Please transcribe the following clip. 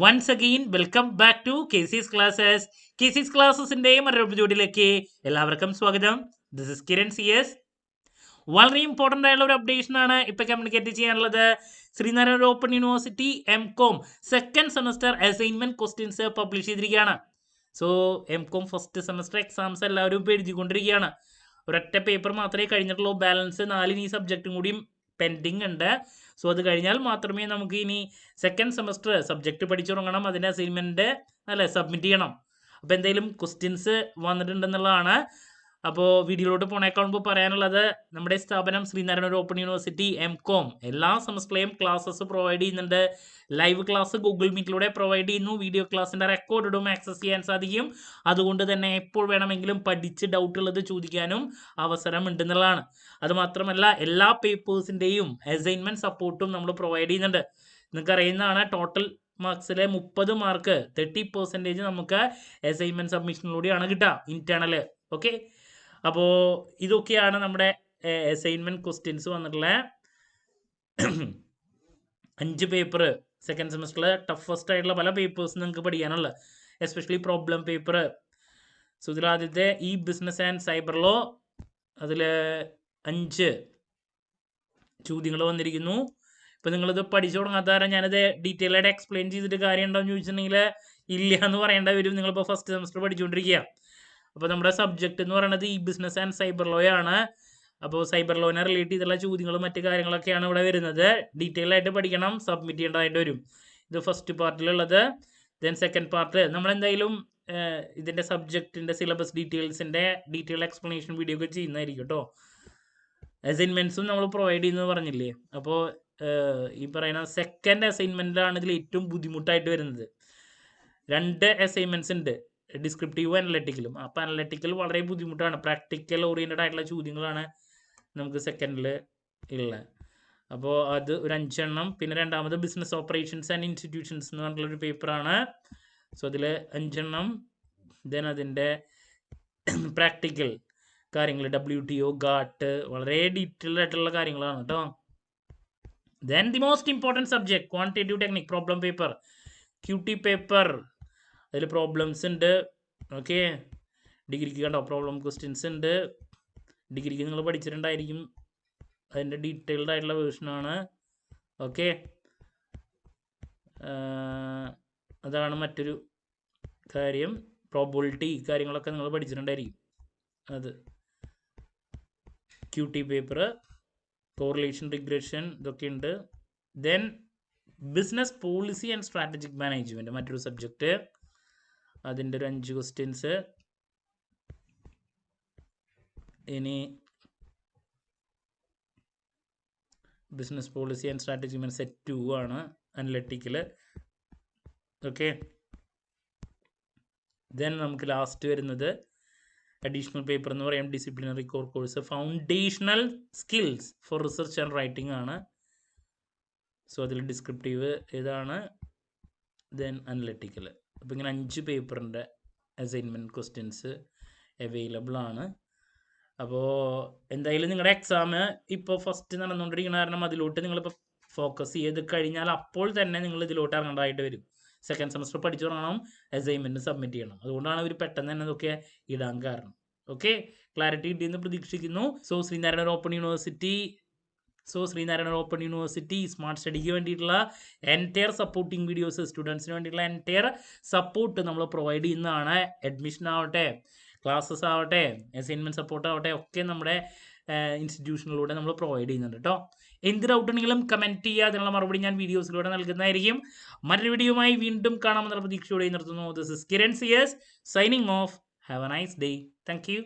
Once again, welcome back to KC's Classes. KC's Classesന്റെ മറ്റൊരു എപ്പിസോഡിലേക്ക് എല്ലാവർക്കും സ്വാഗതം. This is Kiran CS. വളരെ ഇമ്പോർട്ടൻ്റ് ആയിട്ടുള്ള ഒരു അപ്ഡേഷൻ ആണ് ഇപ്പൊ കമ്മ്യൂണിക്കേറ്റ് ചെയ്യാനുള്ളത്. Sreenarayana open university MCOM second semester assignment questions publish ചെയ്തിരിക്കുകയാണ്. So MCOM first semester exams എല്ലാവരും ഇപ്പോൾ എഴുതിക്കൊണ്ടിരിക്കുകയാണ്. ഒരൊറ്റ പേപ്പർ മാത്രമേ കഴിഞ്ഞിട്ടുള്ളൂ. ബാലൻസ് 4 സബ്ജക്റ്റും കൂടിയും പെൻഡിങ് ഉണ്ട്. സോ അത് കഴിഞ്ഞാൽ മാത്രമേ നമുക്ക് ഇനി സെക്കൻഡ് സെമസ്റ്റർ സബ്ജക്റ്റ് പഠിച്ചു തുടങ്ങണം. അതിൻ്റെ അസൈൻമെൻറ്റ് സബ്മിറ്റ് ചെയ്യണം. അപ്പോൾ എന്തെങ്കിലും ക്വസ്റ്റ്യൻസ് വന്നിട്ടുണ്ടെന്നുള്ളതാണ്. അപ്പോൾ വീഡിയോയിലോട്ട് പോണേക്കാൾ മുമ്പ് പറയാനുള്ളത്, നമ്മുടെ സ്ഥാപനം ശ്രീനാരായണ ഓപ്പൺ യൂണിവേഴ്സിറ്റി MCOM എല്ലാ സെമസ്റ്ററിലെയും ക്ലാസ്സസ് പ്രൊവൈഡ് ചെയ്യുന്നുണ്ട്. ലൈവ് ക്ലാസ് ഗൂഗിൾ മീറ്റിലൂടെ പ്രൊവൈഡ് ചെയ്യുന്നു. വീഡിയോ ക്ലാസ്സിൻ്റെ റെക്കോർഡും ആക്സസ് ചെയ്യാൻ സാധിക്കും. അതുകൊണ്ട് തന്നെ എപ്പോൾ വേണമെങ്കിലും പഠിച്ച് ഡൗട്ട് ഉള്ളത് ചോദിക്കാനും അവസരം ഉണ്ടെന്നുള്ളതാണ്. അതുമാത്രമല്ല, എല്ലാ പേപ്പേഴ്സിൻ്റെയും അസൈൻമെൻറ്റ് സപ്പോർട്ടും നമ്മൾ പ്രൊവൈഡ് ചെയ്യുന്നുണ്ട്. നിങ്ങൾക്ക് അറിയുന്നതാണ്, ടോട്ടൽ മാർക്സിലെ 30 മാർക്ക് 30% നമുക്ക് അസൈൻമെൻറ്റ് സബ്മിഷനിലൂടെയാണ് കിട്ടുക, ഇൻറ്റേർണൽ. ഓക്കെ, അപ്പോൾ ഇതൊക്കെയാണ് നമ്മുടെ അസൈൻമെൻറ്റ് ക്വസ്റ്റ്യൻസ് വന്നിട്ടുള്ള 5 പേപ്പർ. സെക്കൻഡ് സെമസ്റ്ററിൽ ടഫസ്റ്റ് ആയിട്ടുള്ള പല പേപ്പേഴ്സും നിങ്ങൾക്ക് പഠിക്കാനുള്ളത്, എസ്പെഷ്യലി പ്രോബ്ലം പേപ്പർ. സോ ഇതിലാദ്യത്തെ ബിസിനസ് ആൻഡ് സൈബർ ലോ, അതിൽ 5 ചോദ്യങ്ങൾ വന്നിരിക്കുന്നു. ഇപ്പം നിങ്ങളിത് പഠിച്ചു തുടങ്ങാത്തവരെ ഞാനത് ഡീറ്റെയിൽ ആയിട്ട് എക്സ്പ്ലെയിൻ ചെയ്തിട്ട് കാര്യം ഉണ്ടോ എന്ന് ചോദിച്ചിട്ടുണ്ടെങ്കിൽ ഇല്ല എന്ന് പറയേണ്ട വരും. നിങ്ങളിപ്പോൾ ഫസ്റ്റ് സെമസ്റ്റർ പഠിച്ചുകൊണ്ടിരിക്കുക. അപ്പോൾ നമ്മുടെ സബ്ജക്റ്റ് എന്ന് പറയുന്നത് ബിസിനസ് ആൻഡ് സൈബർ ലോ ആണ്. അപ്പോൾ സൈബർ ലോനെ റിലേറ്റ് ചെയ്തുള്ള ചോദ്യങ്ങളും മറ്റു കാര്യങ്ങളൊക്കെയാണ് ഇവിടെ വരുന്നത്. ഡീറ്റെയിൽ ആയിട്ട് പഠിക്കണം, സബ്മിറ്റ് ചെയ്യേണ്ടതായിട്ട് വരും. ഇത് ഫസ്റ്റ് പാർട്ടിലുള്ളത്. ദെൻ സെക്കൻഡ് പാർട്ട് നമ്മളെന്തായാലും ഇതിൻ്റെ സബ്ജക്റ്റിൻ്റെ സിലബസ് ഡീറ്റെയിൽസിൻ്റെ ഡീറ്റെയിൽ എക്സ്പ്ലനേഷൻ വീഡിയോ ഒക്കെ ചെയ്യുന്നതായിരിക്കും കേട്ടോ. അസൈൻമെൻറ്റ്സും നമ്മൾ പ്രൊവൈഡ് ചെയ്യുന്നത് പറഞ്ഞില്ലേ. അപ്പോൾ ഈ പറയുന്ന സെക്കൻഡ് അസൈൻമെൻറ്റിലാണ് ഇതിൽ ഏറ്റവും ബുദ്ധിമുട്ടായിട്ട് വരുന്നത്. 2 അസൈൻമെൻറ്റ്സ് ഉണ്ട്, ഡിസ്ക്രിപ്റ്റീവും അനലറ്റിക്കലും. അപ്പോൾ അനലറ്റിക്കൽ വളരെ ബുദ്ധിമുട്ടാണ്. പ്രാക്ടിക്കൽ ഓറിയൻറ്റഡ് ആയിട്ടുള്ള ചോദ്യങ്ങളാണ് നമുക്ക് സെക്കൻഡിൽ ഉള്ളത്. അപ്പോൾ അത് ഒരു 5 എണ്ണം. പിന്നെ രണ്ടാമത് ബിസിനസ് ഓപ്പറേഷൻസ് ആൻഡ് ഇൻസ്റ്റിറ്റ്യൂഷൻസ് എന്ന് പറഞ്ഞിട്ടുള്ളൊരു പേപ്പറാണ്. സോ അതിൽ 5 എണ്ണം. ദെൻ അതിൻ്റെ പ്രാക്ടിക്കൽ കാര്യങ്ങൾ, WTO, GATT, വളരെ ഡീറ്റെയിൽഡ് ആയിട്ടുള്ള കാര്യങ്ങളാണ് കേട്ടോ. Then the most important subject quantitative technique problem paper, QT paper. അതിൽ പ്രോബ്ലംസ് ഉണ്ട്. ഓക്കെ, ഡിഗ്രിക്ക് കണ്ടോ പ്രോബ്ലം ക്വസ്റ്റ്യൻസ് ഉണ്ട്. ഡിഗ്രിക്ക് നിങ്ങൾ പഠിച്ചിട്ടുണ്ടായിരിക്കും, അതിൻ്റെ ഡീറ്റെയിൽഡ് ആയിട്ടുള്ള വേർഷനാണ്. ഓക്കെ, അതാണ് മറ്റൊരു കാര്യം. പ്രോബിലിറ്റി കാര്യങ്ങളൊക്കെ നിങ്ങൾ പഠിച്ചിട്ടുണ്ടായിരിക്കും. അത് QT പേപ്പർ, കോറിലേഷൻ, റിഗ്രഷൻ, ഇതൊക്കെ ഉണ്ട്. Then business policy and strategic management മറ്റൊരു സബ്ജക്റ്റ്. അതിൻ്റെ ഒരു 5 ക്വസ്റ്റ്യൻസ്. ഇനി business policy and strategic management set 2 ആണ്, അനലറ്റിക്കൽ. ഓക്കെ, ദെൻ നമുക്ക് ലാസ്റ്റ് വരുന്നത് അഡീഷണൽ പേപ്പർ എന്ന് പറയാം, disciplinary core course foundational skills for research and writing ആണ്. സോ അതിൽ ഡിസ്ക്രിപ്റ്റീവ് ഇതാണ്, ദെൻ അനലറ്റിക്കൽ. അപ്പോൾ ഇങ്ങനെ 5 പേപ്പറിൻ്റെ അസൈൻമെൻറ്റ് ക്വസ്റ്റ്യൻസ് അവൈലബിൾ ആണ്. അപ്പോൾ എന്തായാലും നിങ്ങളുടെ എക്സാം ഇപ്പോൾ ഫസ്റ്റ് നടന്നുകൊണ്ടിരിക്കുന്ന കാരണം അതിലോട്ട് നിങ്ങളിപ്പോൾ ഫോക്കസ് ചെയ്ത് കഴിഞ്ഞാൽ അപ്പോൾ തന്നെ നിങ്ങൾ ഇതിലോട്ട് ഇറങ്ങേണ്ടതായിട്ട് വരും. സെക്കൻഡ് സെമസ്റ്റർ പഠിച്ചു തുടങ്ങണം, അസൈൻമെൻറ്റ് സബ്മിറ്റ് ചെയ്യണം. അതുകൊണ്ടാണ് അവർ പെട്ടെന്ന് തന്നെ ഇതൊക്കെ ഇടാൻ കാരണം. ഓക്കെ, ക്ലാരിറ്റി കിട്ടിയെന്ന് പ്രതീക്ഷിക്കുന്നു. So Sreenarayana open university smart സ്റ്റഡിക്ക് വേണ്ടിയിട്ടുള്ള എൻറ്റയർ സപ്പോർട്ടിങ് വീഡിയോസ്, സ്റ്റുഡൻസിന് വേണ്ടിയിട്ടുള്ള എൻറ്റയർ സപ്പോർട്ട് നമ്മൾ പ്രൊവൈഡ് ചെയ്യുന്നതാണ്. അഡ്മിഷൻ ആവട്ടെ, ക്ലാസ്സസ് ആവട്ടെ, അസൈൻമെൻറ്റ് സപ്പോർട്ട് ആവട്ടെ, ഒക്കെ നമ്മുടെ ഇൻസ്റ്റിറ്റ്യൂഷനിലൂടെ നമ്മൾ പ്രൊവൈഡ് ചെയ്യുന്നുണ്ട് കേട്ടോ. എന്ത് ഡൗട്ട് ഉണ്ടെങ്കിലും കമൻറ്റ് ചെയ്യുക, അതിനുള്ള മറുപടി ഞാൻ വീഡിയോസിലൂടെ നൽകുന്നതായിരിക്കും. മറ്റൊരു വീഡിയോയുമായി വീണ്ടും കാണാമെന്നുള്ള പ്രതീക്ഷയോടെ നിർത്തുന്നു. This is Kiran CS signing off. Have a nice day. Thank U.